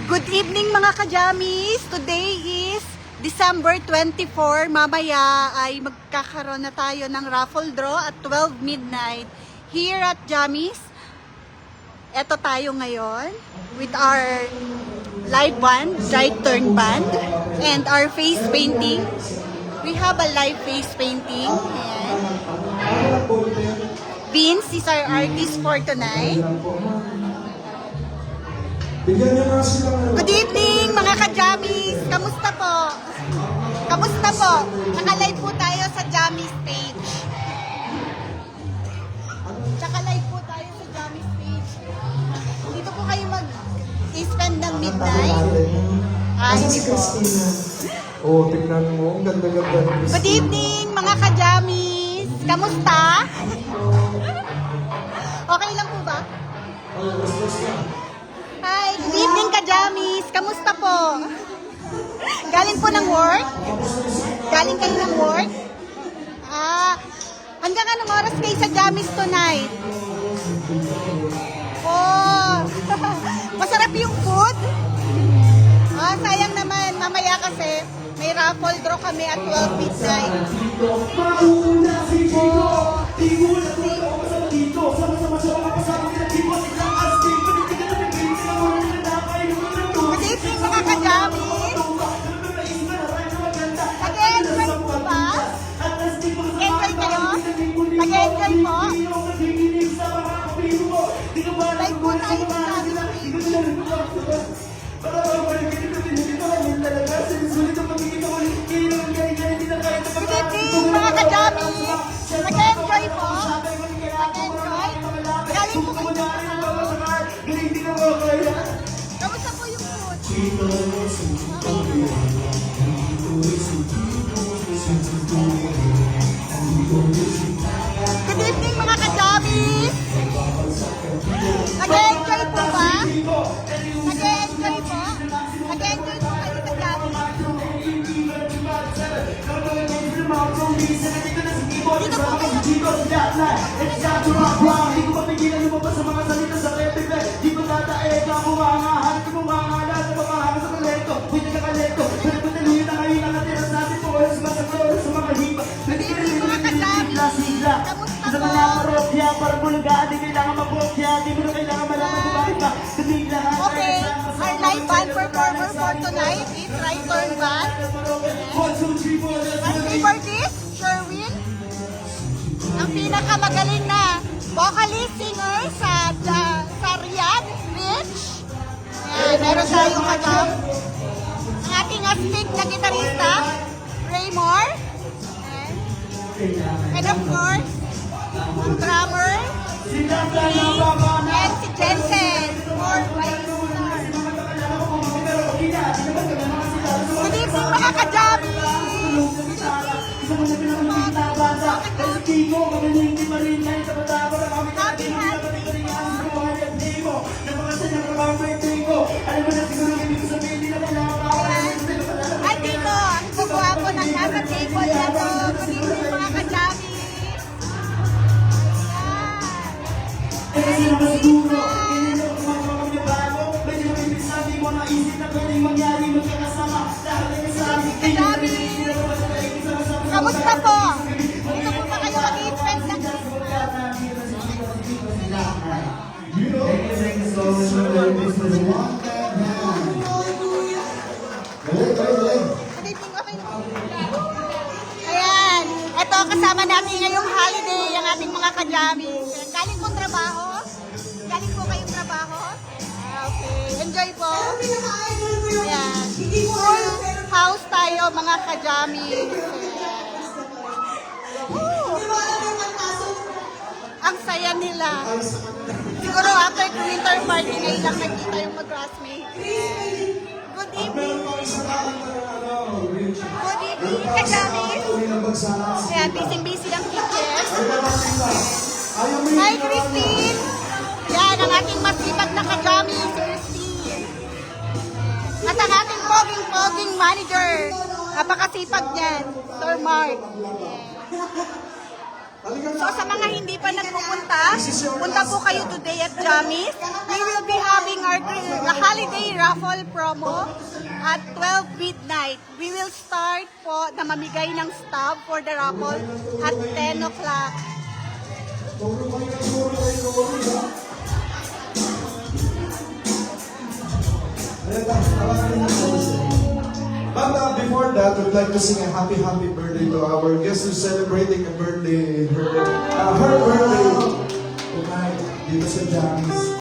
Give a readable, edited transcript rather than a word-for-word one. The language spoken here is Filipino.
Good evening mga kajamis! Today is December 24. Mamaya ay magkakaroon na tayo ng raffle draw at 12 midnight here at Jamis. Eto tayo ngayon with our live band, right turn band, and our face painting. We have a live face painting. Ayan. Vince is our artist for tonight. Good evening mga kajamis! Kamusta po? Kamusta po? Naka-live po tayo sa Jamis page. Naka-live po tayo sa Jamis page. Dito po kayo mag-spend ng midnight. Hindi po. Oh, tignan mo. Ang ganda-ganda. Good evening mga kajamis! Kamusta? Okay lang po ba? Hi, good evening kajamis! Kamusta po? Galing po ng work? Galing kayo ng work? Hanggang anong oras kayo sa Jamis tonight? Oh, masarap yung food? Sayang naman, mamaya kasi may raffle draw kami at 12 midnight. Good evening mga kajamis! Nag-enjoy po ba? Nag-enjoy kayo? Nag-enjoy po? Live po tayo sa Good evening mga kajamis! Nag-enjoy po? Nag-enjoy? Galing po kayo sa kamusta po yung food? Good evening mga kajamis! Nag-enjoy po ba? Nag-enjoy po? Nag-enjoy po kayo sa Jamis? Dito po kayo. Kamusta po? Okay, our live band performer for tonight is Right Turn Band. Our favorite, Sherwin. Ang pinakamagaling na vocalist singer sa Riyadh Beach. Ayan, meron tayong kasam. Ang ating astig na gitarista, Raymore. And of course, ang drummer, and si Jensen. Good evening mga kajabi! Happy Ay, dito, ang gumawa po ng nasa table na to. Good evening mga kajabi! Kamusta po? Dito po ba kayo mag-i-spend ng Ayan, ito kasama natin ngayong holiday ang ating mga kajami. Galing pong trabaho? Galing po kayong trabaho? Okay, enjoy po. Ayan, full house tayo mga kajami. Ang saya nila. Siguro after the winter party ngayon lang nakita yung mag-classmate. Good evening. Good evening, kajamis. Ayan, busy-busy ang teachers. Hi, Christine. Yan, ang ating masipag na kajamis, Christine. At ang ating poging manager. Napakasipag niyan, Sir Mark. So sa mga hindi pa nagpupunta, punta po kayo today at Jamis. We will be having our holiday raffle promo at 12 midnight. We will start po na mamigay ng stub for the raffle at 10 o'clock. But before that, we'd like to sing a happy birthday to our guest who's celebrating a birthday, her birthday tonight dito sa Jammy's.